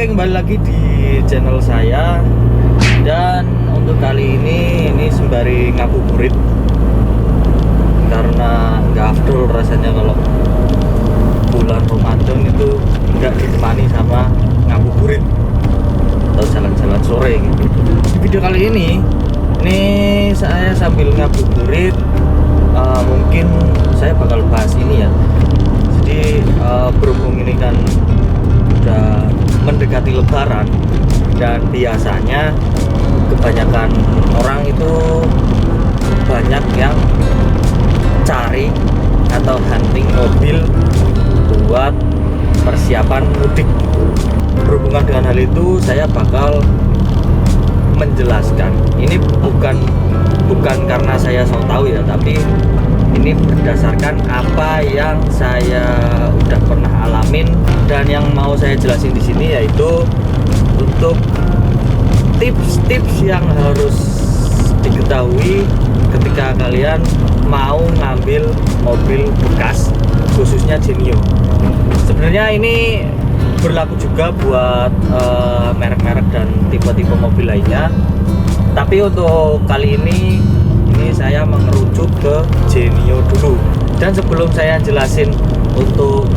Oke, kembali lagi di channel saya. Dan untuk kali ini sembari ngabuburit, karena nggak afdol rasanya kalau bulan Ramadan itu nggak ditemani sama ngabuburit atau jalan-jalan sore gitu. Di video kali ini saya sambil ngabuburit, mungkin saya bakal bahas ini ya. Jadi berhubung ini kan udah mendekati Lebaran, dan biasanya kebanyakan orang itu banyak yang cari atau hunting mobil buat persiapan mudik. Berhubungan dengan hal itu, saya bakal menjelaskan. Ini bukan karena saya sok tahu ya, tapi ini berdasarkan apa yang saya udah pernah alamin, dan yang mau saya jelasin di sini yaitu untuk tips-tips yang harus diketahui ketika kalian mau ngambil mobil bekas, khususnya Genio. Sebenarnya ini berlaku juga buat merek-merek dan tipe-tipe mobil lainnya, tapi untuk kali ini saya mengerucut ke Genio dulu. Dan sebelum saya jelasin untuk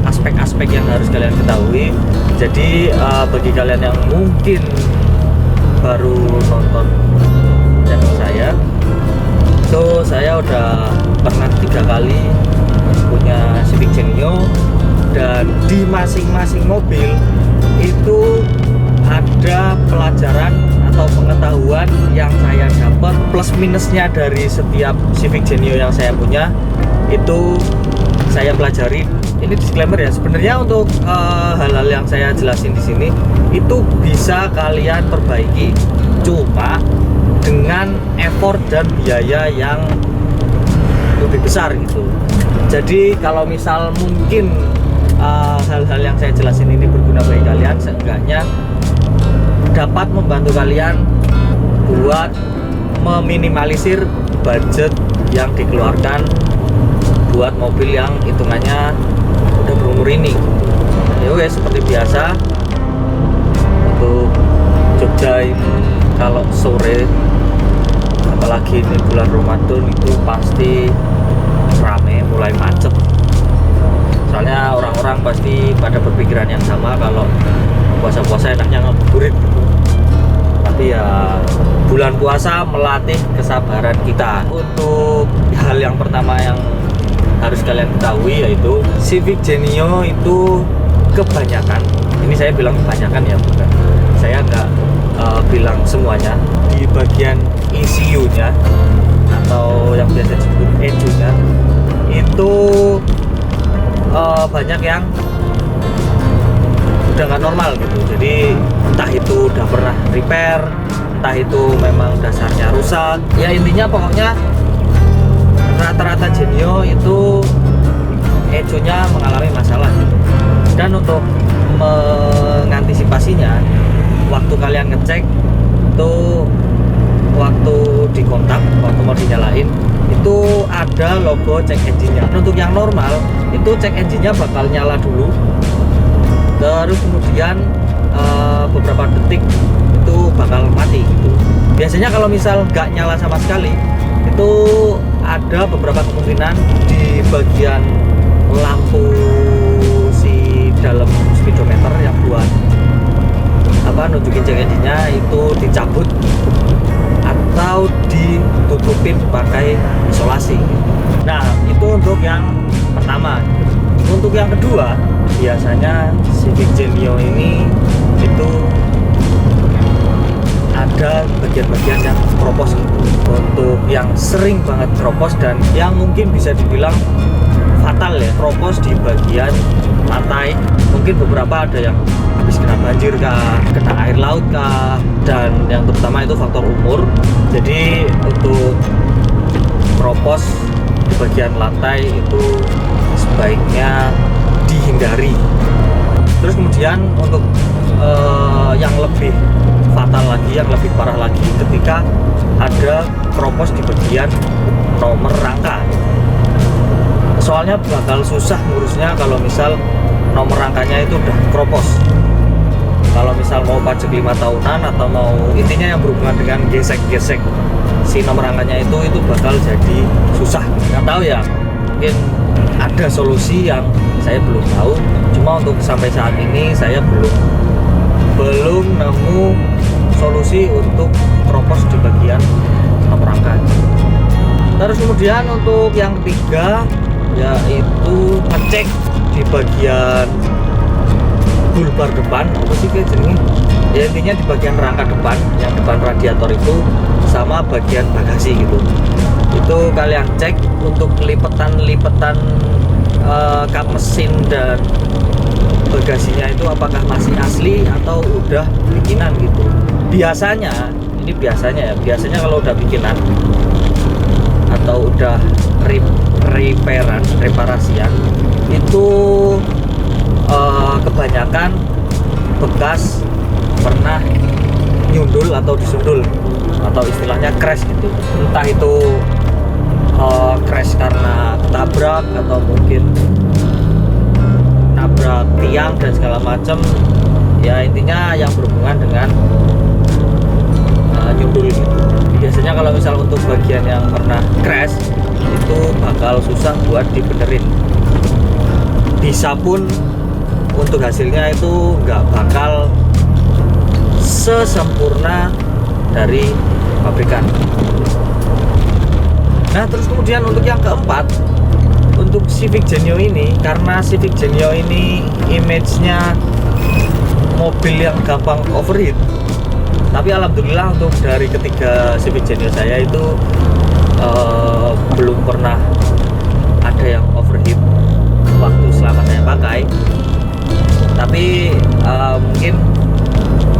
aspek-aspek yang harus kalian ketahui, jadi bagi kalian yang mungkin baru nonton channel saya udah pernah 3 kali punya Civic Genio, dan di masing-masing mobil itu ada pelajaran atau pengetahuan yang saya dapat, plus minusnya dari setiap Civic Genio yang saya punya itu saya pelajari. Ini disclaimer ya, sebenarnya untuk hal-hal yang saya jelasin di sini itu bisa kalian perbaiki, cuma dengan effort dan biaya yang lebih besar gitu. Jadi kalau misal mungkin hal-hal yang saya jelasin ini berguna bagi kalian, seenggaknya dapat membantu kalian buat meminimalisir budget yang dikeluarkan buat mobil yang hitungannya udah berumur ini. Ya wes, seperti biasa untuk Jogja ini kalau sore, apalagi ini bulan Ramadan, itu pasti rame, mulai macet. Soalnya orang-orang pasti pada berpikiran yang sama kalau puasa-puasa enaknya ngabuburit gitu. Tapi ya bulan puasa melatih kesabaran kita. Untuk hal yang pertama yang harus kalian ketahui yaitu Civic Genio itu kebanyakan, ini saya bilang kebanyakan ya, bukan, saya nggak bilang semuanya, di bagian ECU-nya atau yang biasa disebut ECU-nya itu banyak yang udah nggak normal gitu. Jadi entah itu udah pernah repair, entah itu memang dasarnya rusak, ya intinya pokoknya rata-rata Genio itu ECU-nya mengalami masalah gitu. Dan untuk mengantisipasinya, waktu kalian ngecek itu, waktu di kontak, waktu mau dinyalain itu ada logo cek engine-nya. Untuk yang normal itu cek engine-nya bakal nyala dulu, terus kemudian beberapa detik itu bakal mati gitu. Biasanya kalau misal nggak nyala sama sekali, itu ada beberapa kemungkinan di bagian lampu si dalam speedometer yang buat nunjukin cek engine-nya itu dicabut atau ditutupin pakai isolasi. Nah, itu untuk yang pertama. Untuk yang kedua, biasanya Civic Genio ini itu ada bagian-bagian yang keropos gitu. Untuk yang sering banget keropos dan yang mungkin bisa dibilang fatal ya, keropos di bagian lantai. Mungkin beberapa ada yang habis kena banjir kah, kena air laut kah, dan yang terutama itu faktor umur. Jadi untuk keropos di bagian lantai itu sebaiknya dihindari. Terus kemudian untuk yang lebih fatal lagi, yang lebih parah lagi, ketika ada keropos di bagian nomor rangka. Soalnya bakal susah ngurusnya kalau misal nomor rangkanya itu udah keropos. kalau misal mau pajak 5 tahunan atau mau intinya yang berhubungan dengan gesek-gesek si nomor rangkanya itu bakal jadi susah. Nggak tahu ya, mungkin ada solusi yang saya belum tahu, cuma untuk sampai saat ini saya belum nemu solusi untuk keropos di bagian nomor rangka. Terus kemudian untuk yang ketiga yaitu ngecek di bagian bulbar depan, apa sih kayak gini ya, intinya di bagian rangka depan, yang depan radiator itu sama bagian bagasi gitu. Itu kalian cek untuk lipetan kap mesin dan bagasinya itu apakah masih asli atau udah bikinan gitu. Biasanya kalau udah bikinan atau udah reparasian itu kebanyakan bekas pernah nyundul atau disundul atau istilahnya crash gitu. Entah itu crash karena ketabrak atau mungkin nabrak tiang dan segala macam ya, intinya yang berhubungan dengan nyundul gitu. Biasanya kalau misal untuk bagian yang pernah crash itu bakal susah buat dibenerin. Bisa pun untuk hasilnya itu nggak bakal sesempurna dari pabrikan. Nah, terus kemudian untuk yang keempat, untuk Civic Genio ini, karena Civic Genio ini image-nya mobil yang gampang overheat, tapi alhamdulillah untuk dari ketiga Civic Genio saya itu belum pernah ada yang overheat waktu selama saya pakai. Tapi mungkin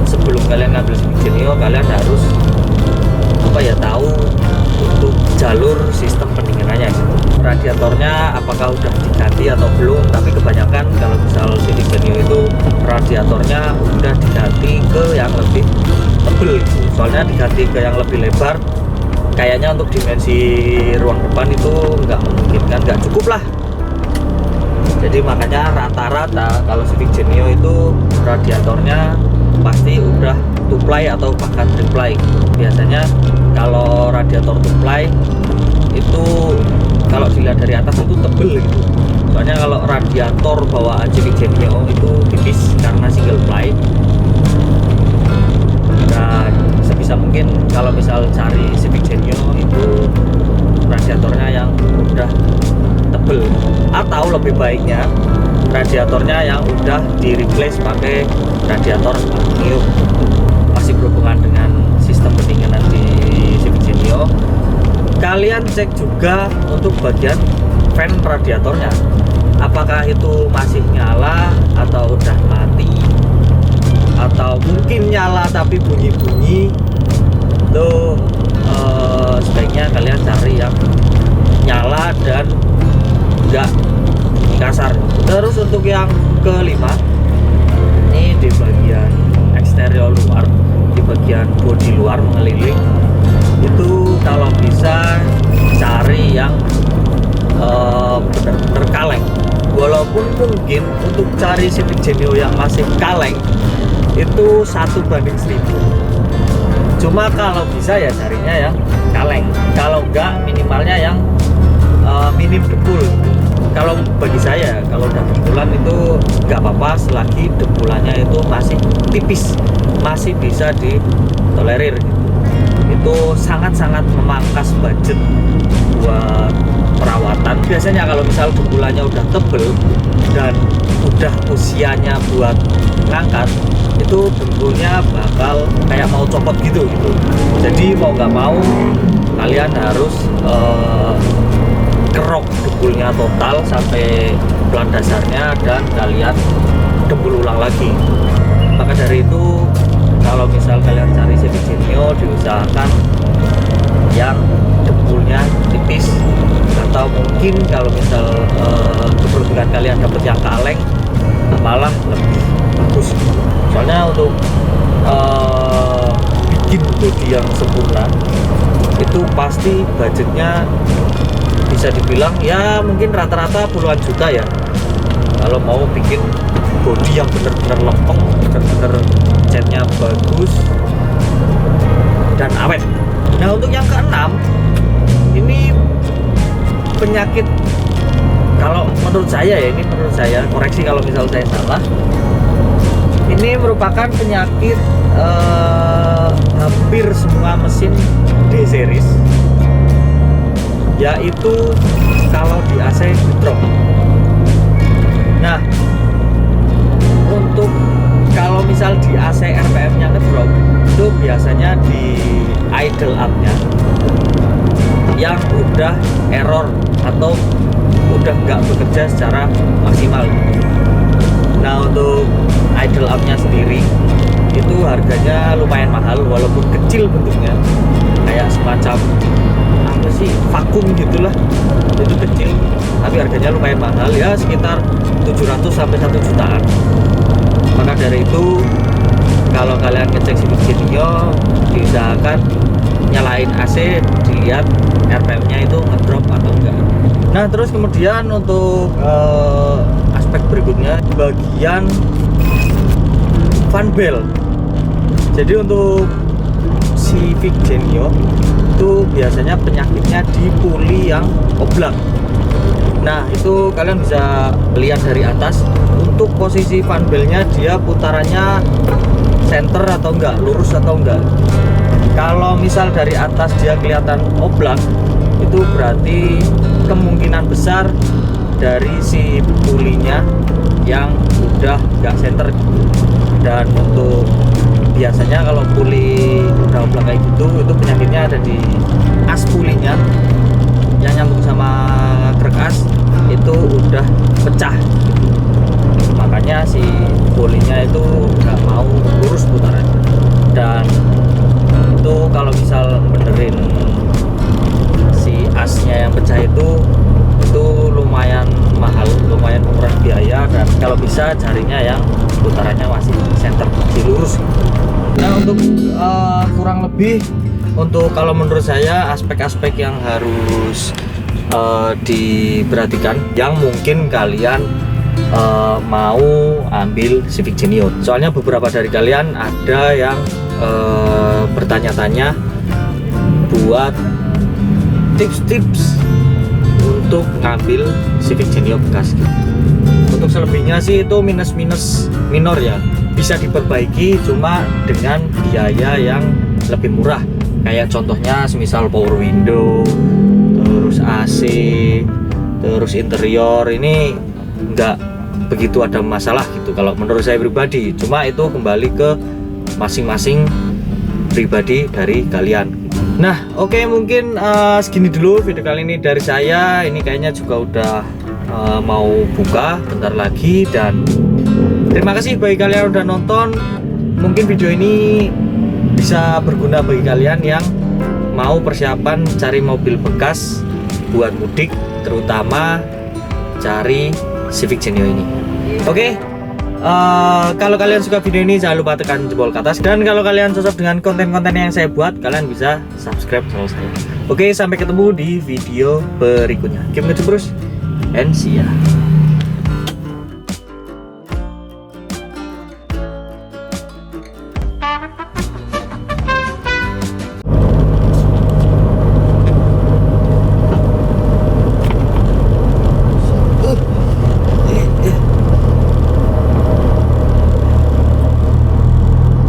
sebelum kalian ngambil Civic Genio, kalian harus tahu untuk jalur sistem pendinginannya gitu. Radiatornya apakah udah diganti atau belum, tapi kebanyakan kalau misal Civic Genio itu radiatornya udah diganti ke yang lebih tebel gitu. Soalnya diganti ke yang lebih lebar kayaknya untuk dimensi ruang depan itu nggak memungkinkan, nggak cukup lah. Jadi makanya rata-rata kalau Civic Genio itu radiatornya pasti udah two-ply atau bahkan three-ply. Biasanya kalau radiator two-ply itu kalau dilihat dari atas itu tebel gitu. Soalnya kalau radiator bawaan Civic Genio itu tipis karena single ply. Dan sebisa mungkin kalau misal cari Civic Genio itu radiatornya yang udah tebel, atau lebih baiknya radiatornya yang udah di replace pakai radiator aluminium. Masih berhubungan dengan sistem pendinginan di Civic Genio, kalian cek juga untuk bagian fan radiatornya, apakah itu masih nyala atau udah mati, atau mungkin nyala tapi bunyi-bunyi. Itu sebaiknya kalian cari yang nyala dan enggak kasar. Terus untuk yang kelima, ini di bagian eksterior luar, di bagian bodi luar mengeliling, itu kalau bisa cari yang benar-benar kaleng. Walaupun mungkin untuk cari Civic Genio yang masih kaleng itu 1:1000. Cuma kalau bisa ya carinya yang kaleng, kalau enggak minimalnya yang minim debul. Kalau bagi saya, kalau udah debulan itu nggak apa-apa selagi debulannya itu masih tipis, masih bisa ditolerir gitu. Itu sangat-sangat memangkas budget buat perawatan. Biasanya kalau misal debulannya udah tebel dan udah usianya buat ngangkat, itu dengkulnya bakal kayak mau copot gitu. Jadi mau nggak mau kalian harus kerok debulnya total sampai pelan dasarnya dan kalian debul ulang lagi. Maka dari itu kalau misal kalian cari Civic Genio, diusahakan yang debulnya tipis, atau mungkin kalau misal keberuntungan kalian dapat yang kaleng malah lebih bagus. Soalnya untuk bikin bodi yang sempurna itu pasti budgetnya bisa dibilang ya mungkin rata-rata puluhan juta ya, kalau mau bikin bodi yang bener-bener lempeng, bener-bener catnya bagus dan awet. Nah untuk yang keenam, ini penyakit, kalau menurut saya ya, ini menurut saya, koreksi kalau misal saya salah, ini merupakan penyakit hampir semua mesin D series, yaitu kalau di AC drop. Nah untuk kalau misal di AC RPM nya ngedrop, itu biasanya di idle up nya yang udah error atau udah nggak bekerja secara maksimal. Nah untuk idle up nya sendiri itu harganya lumayan mahal, walaupun kecil bentuknya, kayak semacam apa sih, vakum gitulah, itu kecil tapi harganya lumayan mahal ya, sekitar 700 sampai 1 jutaan. Maka dari itu kalau kalian ngecek Civic Genio, diusahakan nyalain AC, dilihat RPM nya itu ngedrop atau enggak. Nah terus kemudian untuk aspek berikutnya, bagian fan belt. Jadi untuk Civic Genio itu biasanya penyakitnya di puli yang oblak. Nah itu kalian bisa lihat dari atas, untuk posisi fan beltnya dia putarannya center atau enggak, lurus atau enggak. Kalau misal dari atas dia kelihatan oblak, itu berarti kemungkinan besar dari si pulinya yang udah enggak center. Dan untuk biasanya kalau puli udah oblak kayak gitu, itu penyakitnya ada di as pulinya yang nyambung sama krek as, itu udah pecah. Makanya si pulinya itu nggak mau lurus putarannya. Dan itu kalau misal benerin si asnya yang pecah itu lumayan mahal, lumayan murah biaya, dan kalau bisa carinya yang putarannya masih center, masih lurus. Nah untuk kurang lebih, untuk kalau menurut saya aspek-aspek yang harus diperhatikan yang mungkin kalian mau ambil Civic Genio. Soalnya beberapa dari kalian ada yang bertanya-tanya buat tips-tips untuk ngambil Civic Genio bekas. Untuk selebihnya sih itu minus-minus minor ya, bisa diperbaiki cuma dengan biaya yang lebih murah. Kayak contohnya semisal power window, terus AC, terus interior, ini enggak begitu ada masalah gitu kalau menurut saya pribadi. Cuma itu kembali ke masing-masing pribadi dari kalian. Nah oke, mungkin segini dulu video kali ini dari saya. Ini kayaknya juga udah mau buka bentar lagi, dan terima kasih bagi kalian yang udah nonton. Mungkin video ini bisa berguna bagi kalian yang mau persiapan cari mobil bekas buat mudik, terutama cari Civic Genio ini. Oke, kalau kalian suka video ini jangan lupa tekan jempol ke atas, dan kalau kalian cocok dengan konten-konten yang saya buat, kalian bisa subscribe channel saya. Oke, sampai ketemu di video berikutnya. Keep ngecek terus and see ya.